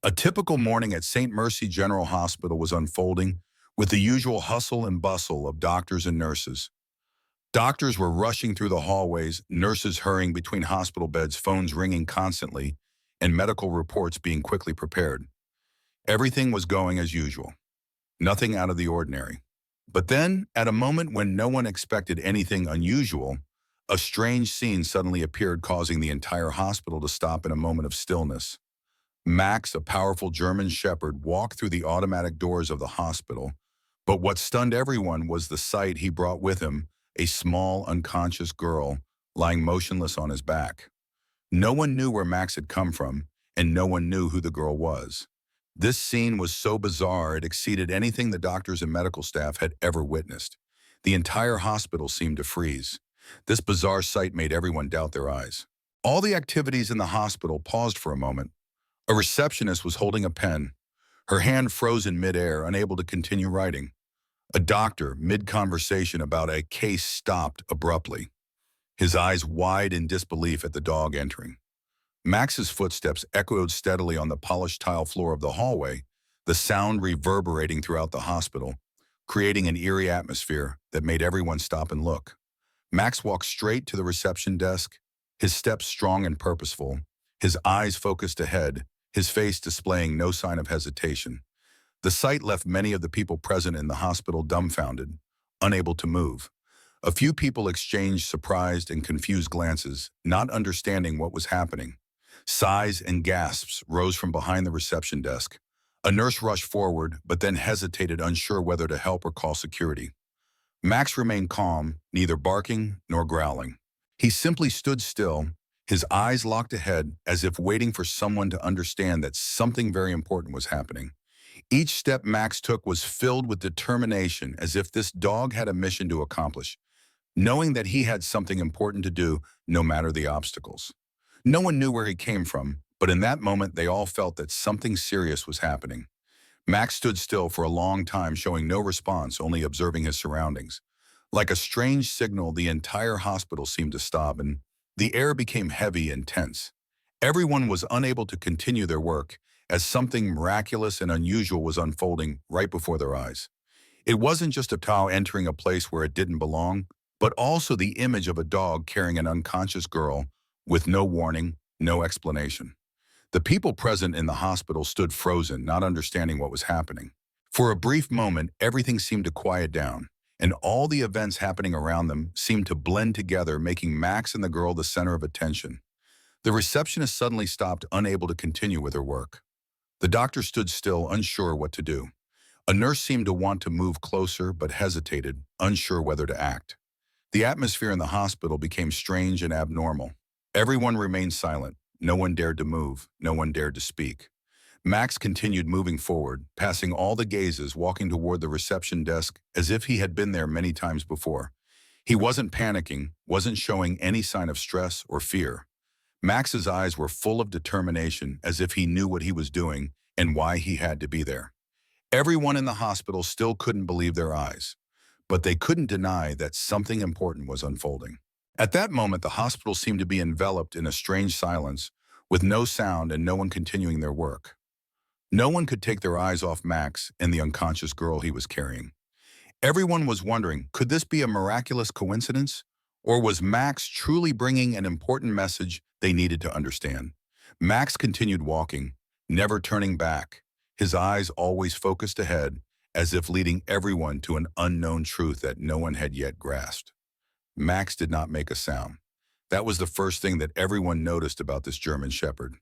A typical morning at St. Mercy General Hospital was unfolding with the usual hustle and bustle of doctors and nurses. Doctors were rushing through the hallways, nurses hurrying between hospital beds, phones ringing constantly, and medical reports being quickly prepared. Everything was going as usual, nothing out of the ordinary. But then, at a moment when no one expected anything unusual, a strange scene suddenly appeared, causing the entire hospital to stop in a moment of stillness. Max, a powerful German shepherd, walked through the automatic doors of the hospital, but what stunned everyone was the sight he brought with him: a small, unconscious girl lying motionless on his back. No one knew where Max had come from, and no one knew who the girl was. This scene was so bizarre it exceeded anything the doctors and medical staff had ever witnessed. The entire hospital seemed to freeze. This bizarre sight made everyone doubt their eyes. All the activities in the hospital paused for a moment. A receptionist was holding a pen, her hand frozen midair, unable to continue writing. A doctor, mid-conversation about a case, stopped abruptly, his eyes wide in disbelief at the dog entering. Max's footsteps echoed steadily on the polished tile floor of the hallway, the sound reverberating throughout the hospital, creating an eerie atmosphere that made everyone stop and look. Max walked straight to the reception desk, his steps strong and purposeful, his eyes focused ahead, his face displaying no sign of hesitation. The sight left many of the people present in the hospital dumbfounded, unable to move. A few people exchanged surprised and confused glances, not understanding what was happening. Sighs and gasps rose from behind the reception desk. A nurse rushed forward, but then hesitated, unsure whether to help or call security. Max remained calm, neither barking nor growling. He simply stood still, his eyes locked ahead, as if waiting for someone to understand that something very important was happening. Each step Max took was filled with determination, as if this dog had a mission to accomplish, knowing that he had something important to do, no matter the obstacles. No one knew where he came from, but in that moment they all felt that something serious was happening. Max stood still for a long time, showing no response, only observing his surroundings. Like a strange signal, the entire hospital seemed to stop, and the air became heavy and tense. Everyone was unable to continue their work, as something miraculous and unusual was unfolding right before their eyes. It wasn't just a cow entering a place where it didn't belong, but also the image of a dog carrying an unconscious girl with no warning, no explanation. The people present in the hospital stood frozen, not understanding what was happening. For a brief moment, everything seemed to quiet down, and all the events happening around them seemed to blend together, making Max and the girl the center of attention. The receptionist suddenly stopped, unable to continue with her work. The doctor stood still, unsure what to do. A nurse seemed to want to move closer, but hesitated, unsure whether to act. The atmosphere in the hospital became strange and abnormal. Everyone remained silent. No one dared to move. No one dared to speak. Max continued moving forward, passing all the gazes, walking toward the reception desk as if he had been there many times before. He wasn't panicking, wasn't showing any sign of stress or fear. Max's eyes were full of determination, as if he knew what he was doing and why he had to be there. Everyone in the hospital still couldn't believe their eyes, but they couldn't deny that something important was unfolding. At that moment, the hospital seemed to be enveloped in a strange silence, with no sound and no one continuing their work. No one could take their eyes off Max and the unconscious girl he was carrying. Everyone was wondering, could this be a miraculous coincidence? Or was Max truly bringing an important message they needed to understand? Max continued walking, never turning back, his eyes always focused ahead, as if leading everyone to an unknown truth that no one had yet grasped. Max did not make a sound. That was the first thing that everyone noticed about this German shepherd.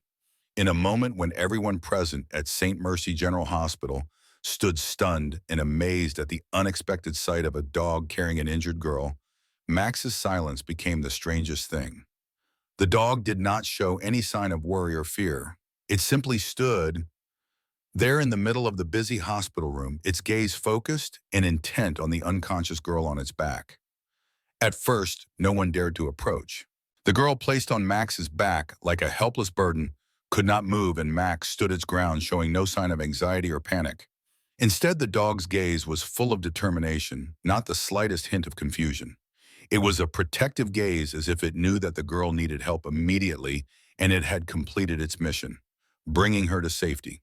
In a moment when everyone present at St. Mercy General Hospital stood stunned and amazed at the unexpected sight of a dog carrying an injured girl, Max's silence became the strangest thing. The dog did not show any sign of worry or fear. It simply stood there in the middle of the busy hospital room, its gaze focused and intent on the unconscious girl on its back. At first, no one dared to approach. The girl, placed on Max's back like a helpless burden, could not move, and Max stood its ground, showing no sign of anxiety or panic. Instead, the dog's gaze was full of determination, not the slightest hint of confusion. It was a protective gaze, as if it knew that the girl needed help immediately, and it had completed its mission, bringing her to safety.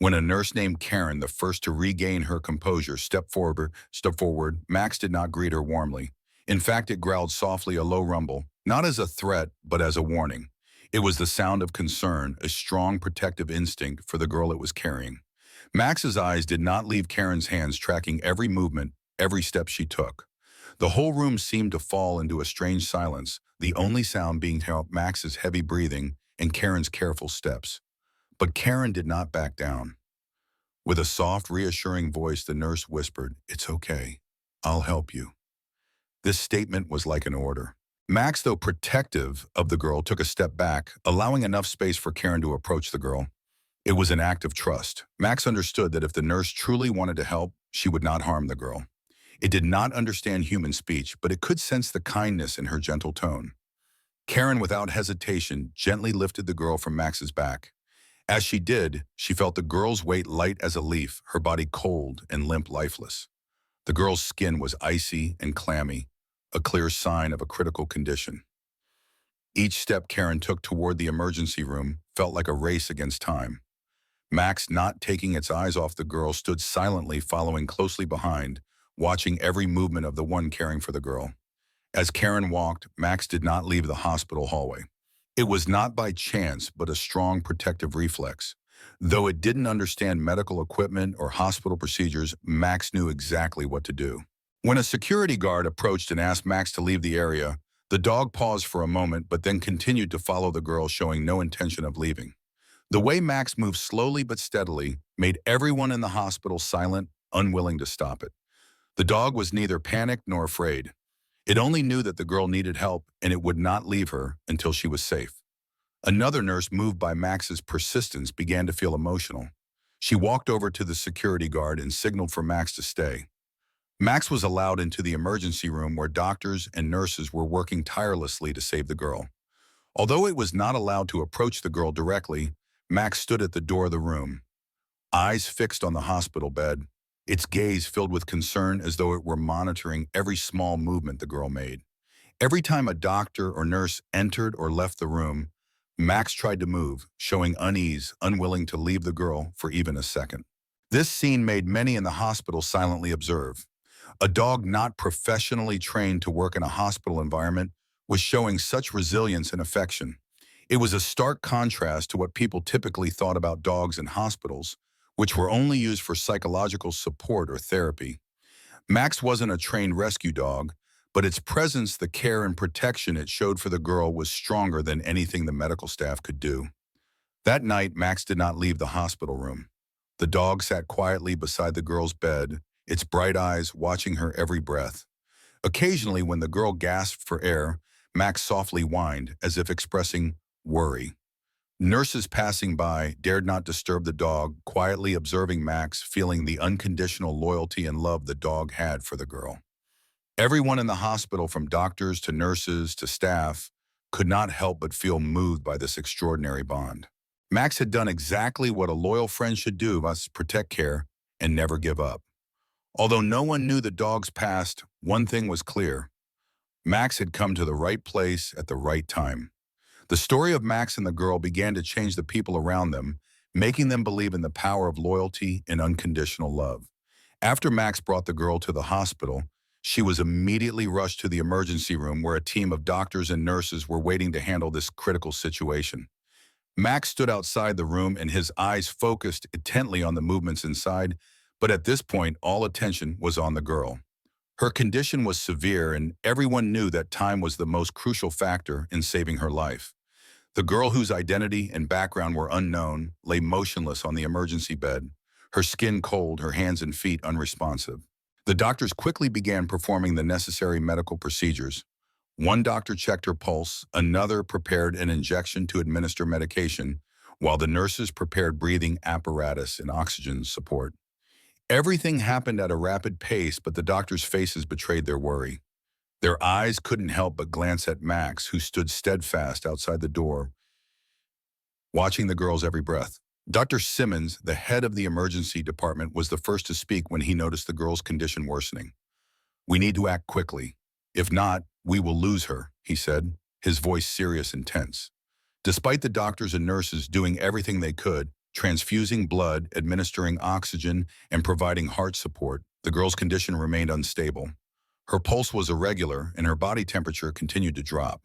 When a nurse named Karen, the first to regain her composure, stepped forward, Max did not greet her warmly. In fact, it growled softly, a low rumble, not as a threat, but as a warning. It was the sound of concern, a strong protective instinct for the girl it was carrying. Max's eyes did not leave Karen's hands, tracking every movement, every step she took. The whole room seemed to fall into a strange silence, the only sound being Max's heavy breathing and Karen's careful steps. But Karen did not back down. With a soft, reassuring voice, the nurse whispered, "It's okay. I'll help you." This statement was like an order. Max, though protective of the girl, took a step back, allowing enough space for Karen to approach the girl. It was an act of trust. Max understood that if the nurse truly wanted to help, she would not harm the girl. It did not understand human speech, but it could sense the kindness in her gentle tone. Karen, without hesitation, gently lifted the girl from Max's back. As she did, she felt the girl's weight light as a leaf, her body cold and limp, lifeless. The girl's skin was icy and clammy, a clear sign of a critical condition. Each step Karen took toward the emergency room felt like a race against time. Max, not taking its eyes off the girl, stood silently, following closely behind, watching every movement of the one caring for the girl. As Karen walked, Max did not leave the hospital hallway. It was not by chance, but a strong protective reflex. Though it didn't understand medical equipment or hospital procedures, Max knew exactly what to do. When a security guard approached and asked Max to leave the area, the dog paused for a moment but then continued to follow the girl, showing no intention of leaving. The way Max moved slowly but steadily made everyone in the hospital silent, unwilling to stop it. The dog was neither panicked nor afraid. It only knew that the girl needed help and it would not leave her until she was safe. Another nurse, moved by Max's persistence, began to feel emotional. She walked over to the security guard and signaled for Max to stay. Max was allowed into the emergency room where doctors and nurses were working tirelessly to save the girl. Although it was not allowed to approach the girl directly, Max stood at the door of the room, eyes fixed on the hospital bed, its gaze filled with concern as though it were monitoring every small movement the girl made. Every time a doctor or nurse entered or left the room, Max tried to move, showing unease, unwilling to leave the girl for even a second. This scene made many in the hospital silently observe. A dog not professionally trained to work in a hospital environment was showing such resilience and affection. It was a stark contrast to what people typically thought about dogs in hospitals, which were only used for psychological support or therapy. Max wasn't a trained rescue dog, but its presence, the care and protection it showed for the girl, was stronger than anything the medical staff could do. That night, Max did not leave the hospital room. The dog sat quietly beside the girl's bed, its bright eyes watching her every breath. Occasionally, when the girl gasped for air, Max softly whined, as if expressing worry. Nurses passing by dared not disturb the dog, quietly observing Max, feeling the unconditional loyalty and love the dog had for the girl. Everyone in the hospital, from doctors to nurses to staff, could not help but feel moved by this extraordinary bond. Max had done exactly what a loyal friend should do: must protect, care, and never give up. Although no one knew the dog's past, one thing was clear: Max had come to the right place at the right time. The story of Max and the girl began to change the people around them, making them believe in the power of loyalty and unconditional love. After Max brought the girl to the hospital, she was immediately rushed to the emergency room where a team of doctors and nurses were waiting to handle this critical situation. Max stood outside the room and his eyes focused intently on the movements inside, but at this point, all attention was on the girl. Her condition was severe, and everyone knew that time was the most crucial factor in saving her life. The girl, whose identity and background were unknown, lay motionless on the emergency bed, her skin cold, her hands and feet unresponsive. The doctors quickly began performing the necessary medical procedures. One doctor checked her pulse, another prepared an injection to administer medication, while the nurses prepared breathing apparatus and oxygen support. Everything happened at a rapid pace, but the doctors' faces betrayed their worry. Their eyes couldn't help but glance at Max, who stood steadfast outside the door, watching the girl's every breath. Dr. Simmons, the head of the emergency department, was the first to speak when he noticed the girl's condition worsening. "We need to act quickly. If not, we will lose her," he said, his voice serious and tense. Despite the doctors and nurses doing everything they could, transfusing blood, administering oxygen, and providing heart support, the girl's condition remained unstable. Her pulse was irregular, and her body temperature continued to drop.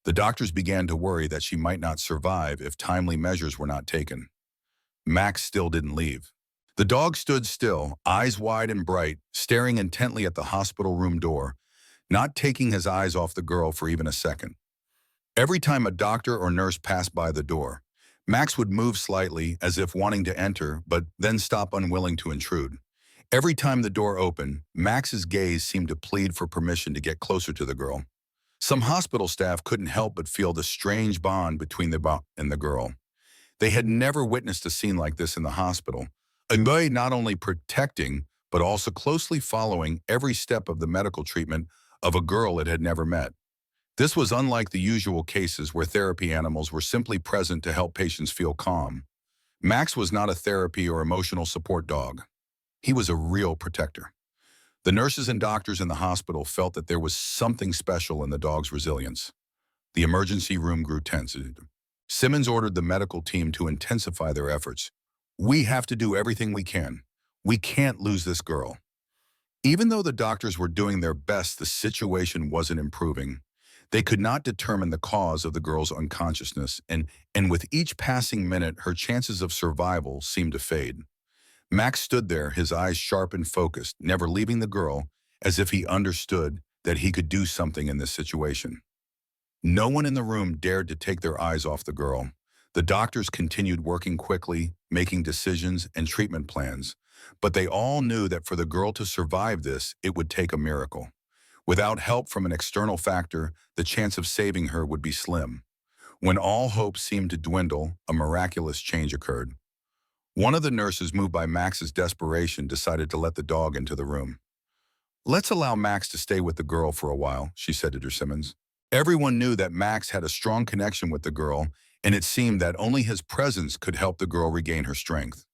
The doctors began to worry that she might not survive if timely measures were not taken. Max still didn't leave. The dog stood still, eyes wide and bright, staring intently at the hospital room door, not taking his eyes off the girl for even a second. Every time a doctor or nurse passed by the door, Max would move slightly as if wanting to enter, but then stop unwilling to intrude. Every time the door opened, Max's gaze seemed to plead for permission to get closer to the girl. Some hospital staff couldn't help but feel the strange bond between the dog and the girl. They had never witnessed a scene like this in the hospital, a boy not only protecting, but also closely following every step of the medical treatment of a girl it had never met. This was unlike the usual cases where therapy animals were simply present to help patients feel calm. Max was not a therapy or emotional support dog. He was a real protector. The nurses and doctors in the hospital felt that there was something special in the dog's resilience. The emergency room grew tense. Simmons ordered the medical team to intensify their efforts. "We have to do everything we can. We can't lose this girl." Even though the doctors were doing their best, the situation wasn't improving. They could not determine the cause of the girl's unconsciousness, and with each passing minute, her chances of survival seemed to fade. Max stood there, his eyes sharp and focused, never leaving the girl, as if he understood that he could do something in this situation. No one in the room dared to take their eyes off the girl. The doctors continued working quickly, making decisions and treatment plans, but they all knew that for the girl to survive this, it would take a miracle. Without help from an external factor, the chance of saving her would be slim. When all hope seemed to dwindle, a miraculous change occurred. One of the nurses, moved by Max's desperation, decided to let the dog into the room. "Let's allow Max to stay with the girl for a while," she said to Simmons. Everyone knew that Max had a strong connection with the girl, and it seemed that only his presence could help the girl regain her strength.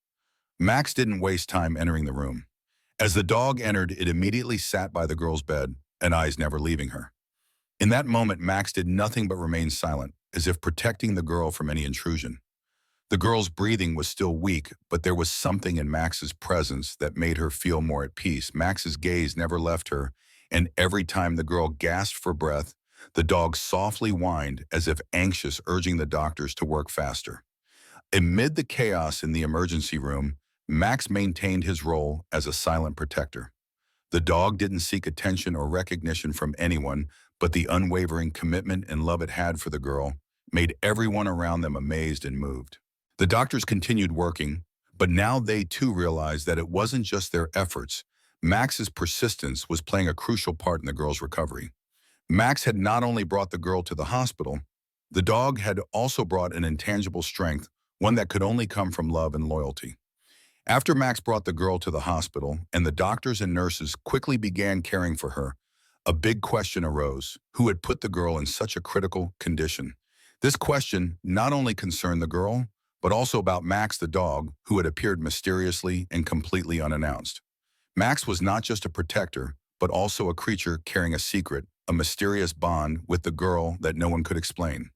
Max didn't waste time entering the room. As the dog entered, it immediately sat by the girl's bed, and eyes never leaving her. In that moment, Max did nothing but remain silent, as if protecting the girl from any intrusion. The girl's breathing was still weak, but there was something in Max's presence that made her feel more at peace. Max's gaze never left her, and every time the girl gasped for breath, the dog softly whined as if anxious, urging the doctors to work faster. Amid the chaos in the emergency room, Max maintained his role as a silent protector. The dog didn't seek attention or recognition from anyone, but the unwavering commitment and love it had for the girl made everyone around them amazed and moved. The doctors continued working, but now they too realized that it wasn't just their efforts. Max's persistence was playing a crucial part in the girl's recovery. Max had not only brought the girl to the hospital, the dog had also brought an intangible strength, one that could only come from love and loyalty. After Max brought the girl to the hospital and the doctors and nurses quickly began caring for her, a big question arose: who had put the girl in such a critical condition? This question not only concerned the girl, but also about Max the dog, who had appeared mysteriously and completely unannounced. Max was not just a protector, but also a creature carrying a secret, a mysterious bond with the girl that no one could explain.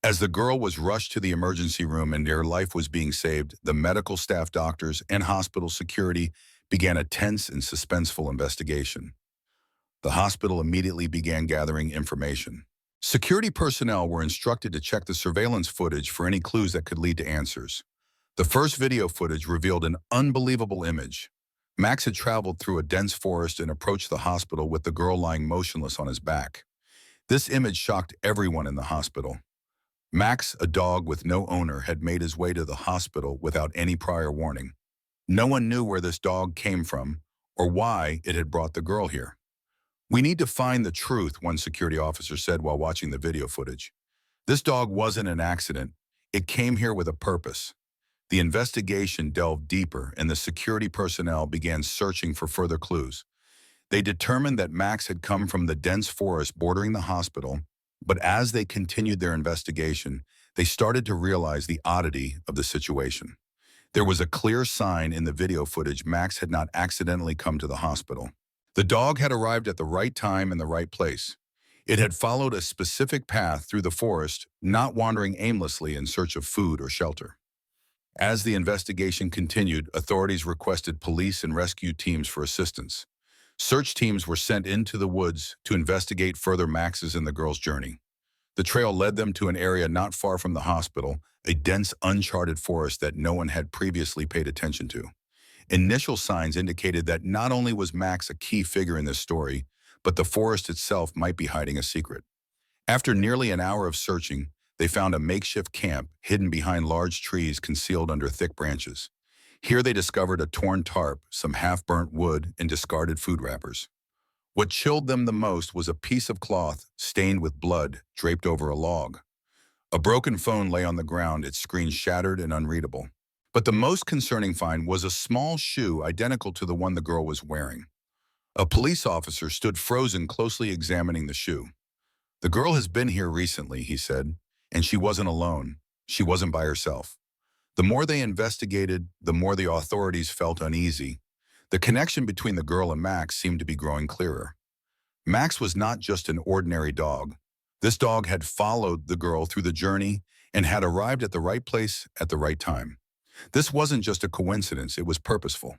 As the girl was rushed to the emergency room and her life was being saved, the medical staff, doctors, and hospital security began a tense and suspenseful investigation. The hospital immediately began gathering information. Security personnel were instructed to check the surveillance footage for any clues that could lead to answers. The first video footage revealed an unbelievable image. Max had traveled through a dense forest and approached the hospital with the girl lying motionless on his back. This image shocked everyone in the hospital. Max, a dog with no owner, had made his way to the hospital without any prior warning. No one knew where this dog came from or why it had brought the girl here. "We need to find the truth," one security officer said while watching the video footage. "This dog wasn't an accident. It came here with a purpose." The investigation delved deeper, and the security personnel began searching for further clues. They determined that Max had come from the dense forest bordering the hospital, but as they continued their investigation, they started to realize the oddity of the situation. There was a clear sign in the video footage: Max had not accidentally come to the hospital. The dog had arrived at the right time in the right place. It had followed a specific path through the forest, not wandering aimlessly in search of food or shelter. As the investigation continued, authorities requested police and rescue teams for assistance. Search teams were sent into the woods to investigate further Max's and the girl's journey. The trail led them to an area not far from the hospital, a dense, uncharted forest that no one had previously paid attention to. Initial signs indicated that not only was Max a key figure in this story, but the forest itself might be hiding a secret. After nearly an hour of searching, they found a makeshift camp hidden behind large trees concealed under thick branches. Here they discovered a torn tarp, some half-burnt wood, and discarded food wrappers. What chilled them the most was a piece of cloth stained with blood draped over a log. A broken phone lay on the ground, its screen shattered and unreadable. But the most concerning find was a small shoe identical to the one the girl was wearing. A police officer stood frozen, closely examining the shoe. "The girl has been here recently," he said, "and she wasn't alone. She wasn't by herself." The more they investigated, the more the authorities felt uneasy. The connection between the girl and Max seemed to be growing clearer. Max was not just an ordinary dog. This dog had followed the girl through the journey and had arrived at the right place at the right time. This wasn't just a coincidence, it was purposeful.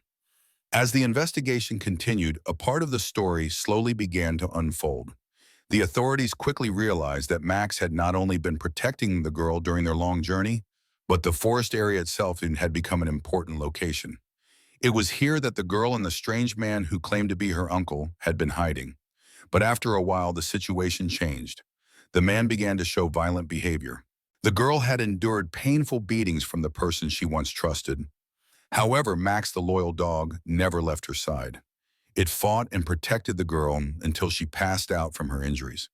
As the investigation continued, a part of the story slowly began to unfold. The authorities quickly realized that Max had not only been protecting the girl during their long journey, but the forest area itself had become an important location. It was here that the girl and the strange man who claimed to be her uncle had been hiding. But after a while, the situation changed. The man began to show violent behavior. The girl had endured painful beatings from the person she once trusted. However, Max, the loyal dog, never left her side. It fought and protected the girl until she passed out from her injuries.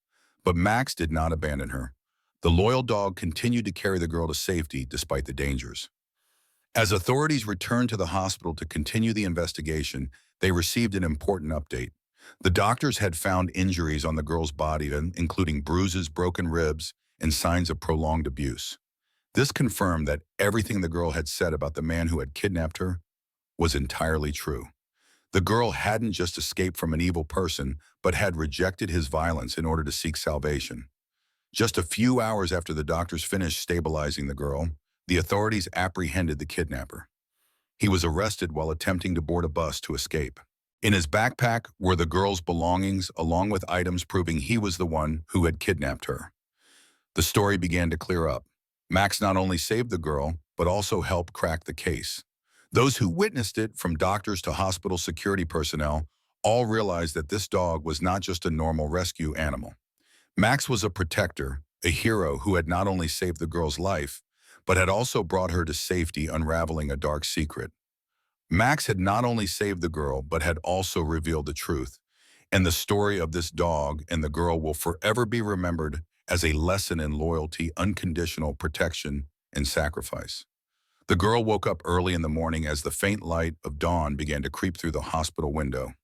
But Max did not abandon her. The loyal dog continued to carry the girl to safety despite the dangers. As authorities returned to the hospital to continue the investigation, they received an important update. The doctors had found injuries on the girl's body, including bruises, broken ribs, and signs of prolonged abuse. This confirmed that everything the girl had said about the man who had kidnapped her was entirely true. The girl hadn't just escaped from an evil person, but had rejected his violence in order to seek salvation. Just a few hours after the doctors finished stabilizing the girl, the authorities apprehended the kidnapper. He was arrested while attempting to board a bus to escape. In his backpack were the girl's belongings, along with items proving he was the one who had kidnapped her. The story began to clear up. Max not only saved the girl, but also helped crack the case. Those who witnessed it, from doctors to hospital security personnel, all realized that this dog was not just a normal rescue animal. Max was a protector, a hero who had not only saved the girl's life, but had also brought her to safety, unraveling a dark secret. Max had not only saved the girl, but had also revealed the truth. And the story of this dog and the girl will forever be remembered as a lesson in loyalty, unconditional protection, and sacrifice. The girl woke up early in the morning as the faint light of dawn began to creep through the hospital window.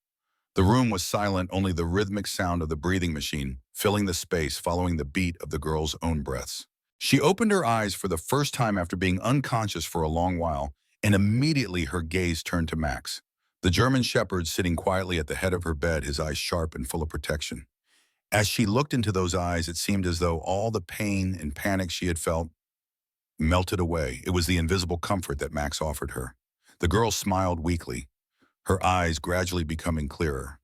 The room was silent, only the rhythmic sound of the breathing machine filling the space, following the beat of the girl's own breaths. She opened her eyes for the first time after being unconscious for a long while, and immediately her gaze turned to Max, the German shepherd sitting quietly at the head of her bed, his eyes sharp and full of protection. As she looked into those eyes, it seemed as though all the pain and panic she had felt melted away. It was the invisible comfort that Max offered her. The girl smiled weakly, her eyes gradually becoming clearer.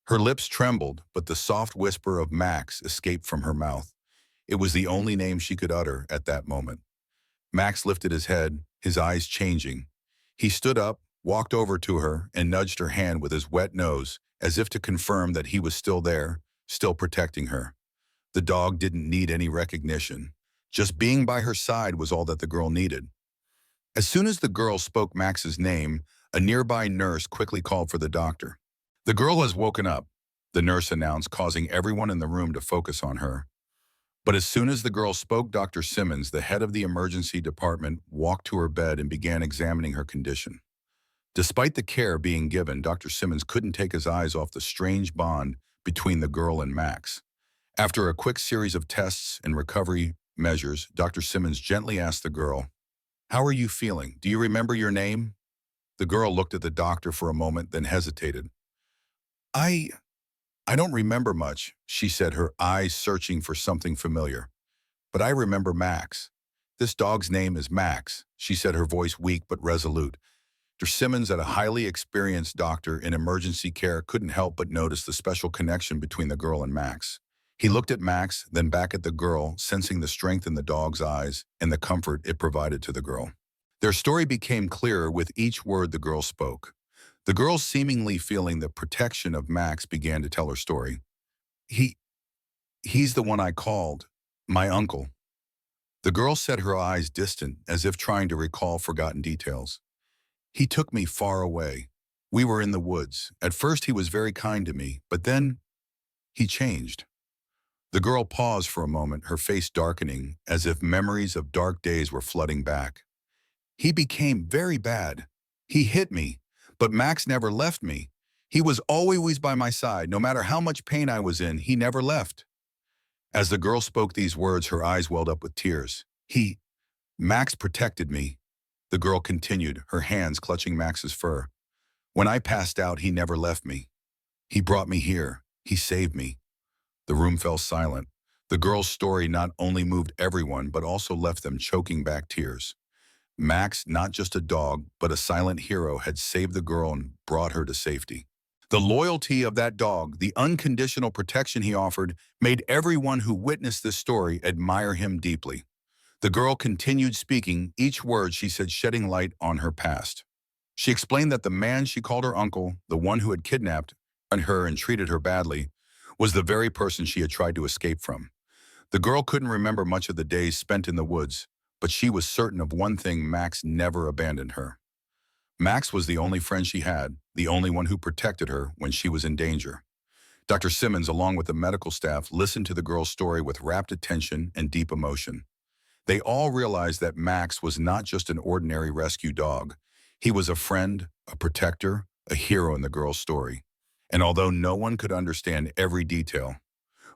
Her lips trembled, but the soft whisper of Max escaped from her mouth. It was the only name she could utter at that moment. Max lifted his head, his eyes changing. He stood up, walked over to her, and nudged her hand with his wet nose, as if to confirm that he was still there, still protecting her. The dog didn't need any recognition. Just being by her side was all that the girl needed. As soon as the girl spoke Max's name, a nearby nurse quickly called for the doctor. "The girl has woken up," the nurse announced, causing everyone in the room to focus on her. But as soon as the girl spoke, Dr. Simmons, the head of the emergency department, walked to her bed and began examining her condition. Despite the care being given, Dr. Simmons couldn't take his eyes off the strange bond between the girl and Max. After a quick series of tests and recovery measures, Dr. Simmons gently asked the girl, "How are you feeling? Do you remember your name?" The girl looked at the doctor for a moment, then hesitated. I I don't remember much," she said, her eyes searching for something familiar. "But I remember Max. This dog's name is Max, she said, her voice weak but resolute. Dr. Simmons, a highly experienced doctor in emergency care, couldn't help but notice the special connection between the girl and Max. He looked at Max, then back at the girl, sensing the strength in the dog's eyes and the comfort it provided to the girl. Their story became clearer with each word the girl spoke. The girl, seemingly feeling the protection of Max, began to tell her story. He, he's the one I called, my uncle. The girl set her eyes distant, as if trying to recall forgotten details. He took me far away. We were in the woods. At first he was very kind to me, but then he changed. The girl paused for a moment, her face darkening, as if memories of dark days were flooding back. He became very bad. He hit me, but Max never left me. He was always by my side. No matter how much pain I was in, he never left. As the girl spoke these words, her eyes welled up with tears. Max protected me. The girl continued, her hands clutching Max's fur. When I passed out, he never left me. He brought me here. He saved me. The room fell silent. The girl's story not only moved everyone, but also left them choking back tears. Max, not just a dog, but a silent hero, had saved the girl and brought her to safety. The loyalty of that dog, the unconditional protection he offered, made everyone who witnessed this story admire him deeply. The girl continued speaking, each word she said shedding light on her past. She explained that the man she called her uncle, the one who had kidnapped her and treated her badly, was the very person she had tried to escape from. The girl couldn't remember much of the days spent in the woods, but she was certain of one thing: Max never abandoned her. Max was the only friend she had, the only one who protected her when she was in danger. Dr. Simmons, along with the medical staff, listened to the girl's story with rapt attention and deep emotion. They all realized that Max was not just an ordinary rescue dog. He was a friend, a protector, a hero in the girl's story. And although no one could understand every detail,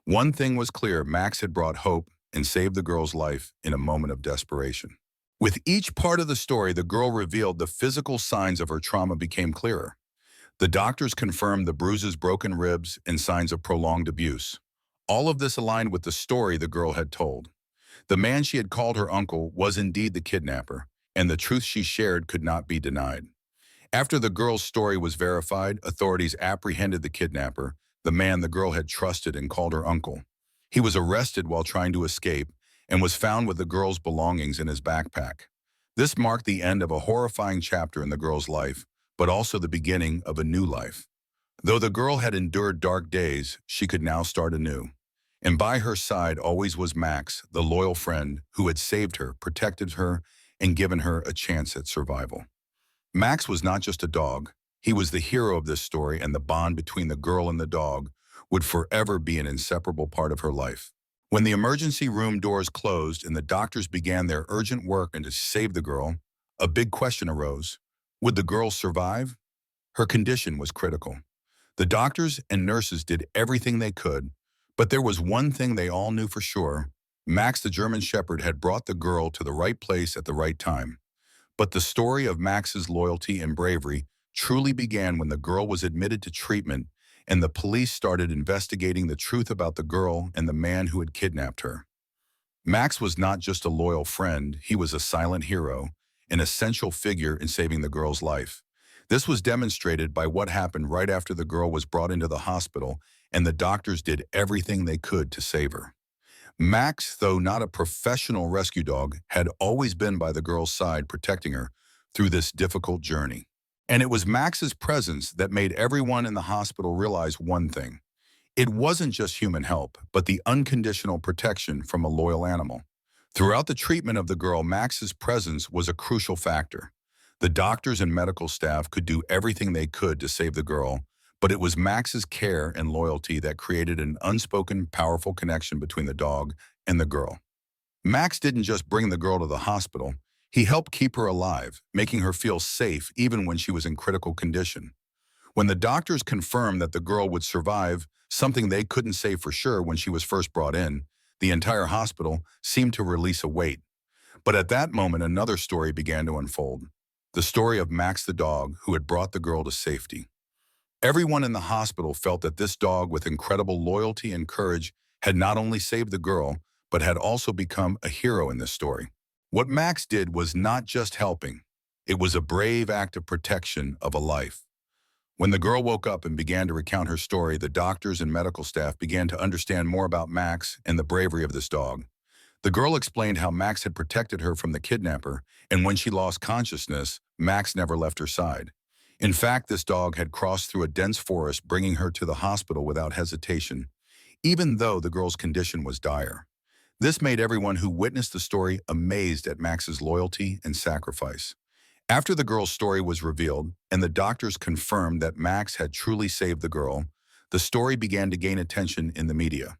one thing was clear: Max had brought hope and saved the girl's life in a moment of desperation. With each part of the story the girl revealed, the physical signs of her trauma became clearer. The doctors confirmed the bruises, broken ribs, and signs of prolonged abuse. All of this aligned with the story the girl had told. The man she had called her uncle was indeed the kidnapper, and the truth she shared could not be denied. After the girl's story was verified, authorities apprehended the kidnapper, the man the girl had trusted and called her uncle. He was arrested while trying to escape and was found with the girl's belongings in his backpack. This marked the end of a horrifying chapter in the girl's life, but also the beginning of a new life. Though the girl had endured dark days, she could now start anew. And by her side always was Max, the loyal friend who had saved her, protected her, and given her a chance at survival. Max was not just a dog. He was the hero of this story, and the bond between the girl and the dog would forever be an inseparable part of her life. When the emergency room doors closed and the doctors began their urgent work and to save the girl, a big question arose. Would the girl survive? Her condition was critical. The doctors and nurses did everything they could, but there was one thing they all knew for sure: Max, the German Shepherd, had brought the girl to the right place at the right time. But the story of Max's loyalty and bravery truly began when the girl was admitted to treatment and the police started investigating the truth about the girl and the man who had kidnapped her. Max was not just a loyal friend, he was a silent hero, an essential figure in saving the girl's life. This was demonstrated by what happened right after the girl was brought into the hospital and the doctors did everything they could to save her. Max, though not a professional rescue dog, had always been by the girl's side protecting her through this difficult journey. And it was Max's presence that made everyone in the hospital realize one thing: it wasn't just human help, but the unconditional protection from a loyal animal. Throughout the treatment of the girl, Max's presence was a crucial factor. The doctors and medical staff could do everything they could to save the girl, but it was Max's care and loyalty that created an unspoken, powerful connection between the dog and the girl. Max didn't just bring the girl to the hospital, he helped keep her alive, making her feel safe even when she was in critical condition. When the doctors confirmed that the girl would survive, something they couldn't say for sure when she was first brought in, the entire hospital seemed to release a weight. But at that moment, another story began to unfold. The story of Max the dog who had brought the girl to safety. Everyone in the hospital felt that this dog, with incredible loyalty and courage, had not only saved the girl, but had also become a hero in this story. What Max did was not just helping. It was a brave act of protection of a life. When the girl woke up and began to recount her story, the doctors and medical staff began to understand more about Max and the bravery of this dog. The girl explained how Max had protected her from the kidnapper, and when she lost consciousness, Max never left her side. In fact, this dog had crossed through a dense forest, bringing her to the hospital without hesitation, even though the girl's condition was dire. This made everyone who witnessed the story amazed at Max's loyalty and sacrifice. After the girl's story was revealed and the doctors confirmed that Max had truly saved the girl, the story began to gain attention in the media.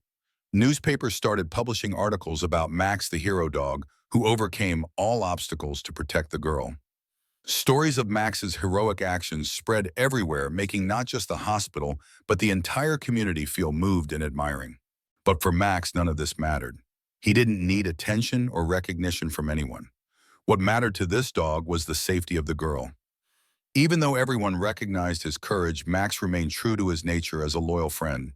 Newspapers started publishing articles about Max the hero dog who overcame all obstacles to protect the girl. Stories of Max's heroic actions spread everywhere, making not just the hospital, but the entire community feel moved and admiring. But for Max, none of this mattered. He didn't need attention or recognition from anyone. What mattered to this dog was the safety of the girl. Even though everyone recognized his courage, Max remained true to his nature as a loyal friend.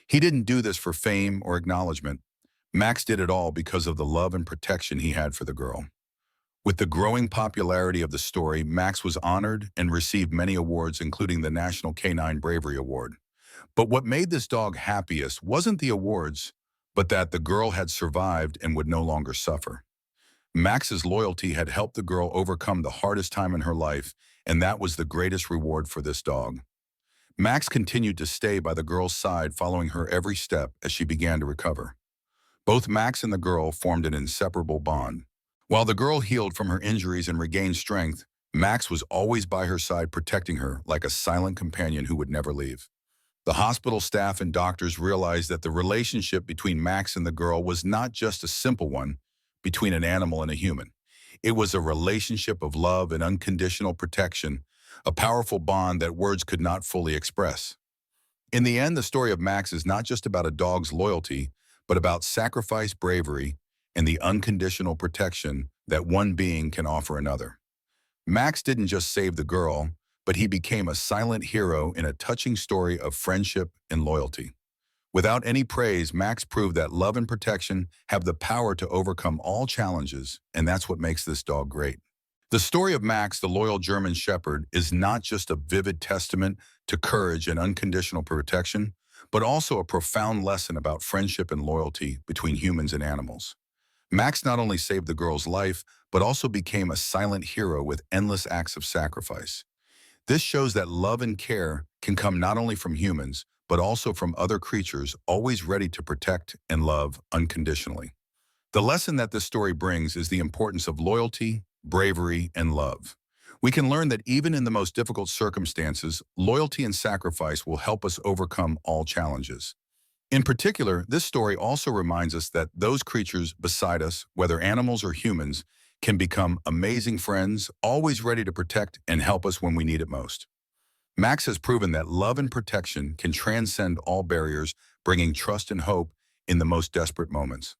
He didn't do this for fame or acknowledgement. Max did it all because of the love and protection he had for the girl. With the growing popularity of the story, Max was honored and received many awards, including the National Canine Bravery Award. But what made this dog happiest wasn't the awards, but that the girl had survived and would no longer suffer. Max's loyalty had helped the girl overcome the hardest time in her life, and that was the greatest reward for this dog. Max continued to stay by the girl's side, following her every step as she began to recover. Both Max and the girl formed an inseparable bond. While the girl healed from her injuries and regained strength, Max was always by her side, protecting her like a silent companion who would never leave. The hospital staff and doctors realized that the relationship between Max and the girl was not just a simple one between an animal and a human. It was a relationship of love and unconditional protection, a powerful bond that words could not fully express. In the end, the story of Max is not just about a dog's loyalty, but about sacrifice, bravery, and the unconditional protection that one being can offer another. Max didn't just save the girl, but he became a silent hero in a touching story of friendship and loyalty. Without any praise, Max proved that love and protection have the power to overcome all challenges, and that's what makes this dog great. The story of Max, the loyal German Shepherd, is not just a vivid testament to courage and unconditional protection, but also a profound lesson about friendship and loyalty between humans and animals. Max not only saved the girl's life, but also became a silent hero with endless acts of sacrifice. This shows that love and care can come not only from humans, but also from other creatures, always ready to protect and love unconditionally. The lesson that this story brings is the importance of loyalty, bravery, and love. We can learn that even in the most difficult circumstances, loyalty and sacrifice will help us overcome all challenges. In particular, this story also reminds us that those creatures beside us, whether animals or humans, can become amazing friends, always ready to protect and help us when we need it most. Max has proven that love and protection can transcend all barriers, bringing trust and hope in the most desperate moments.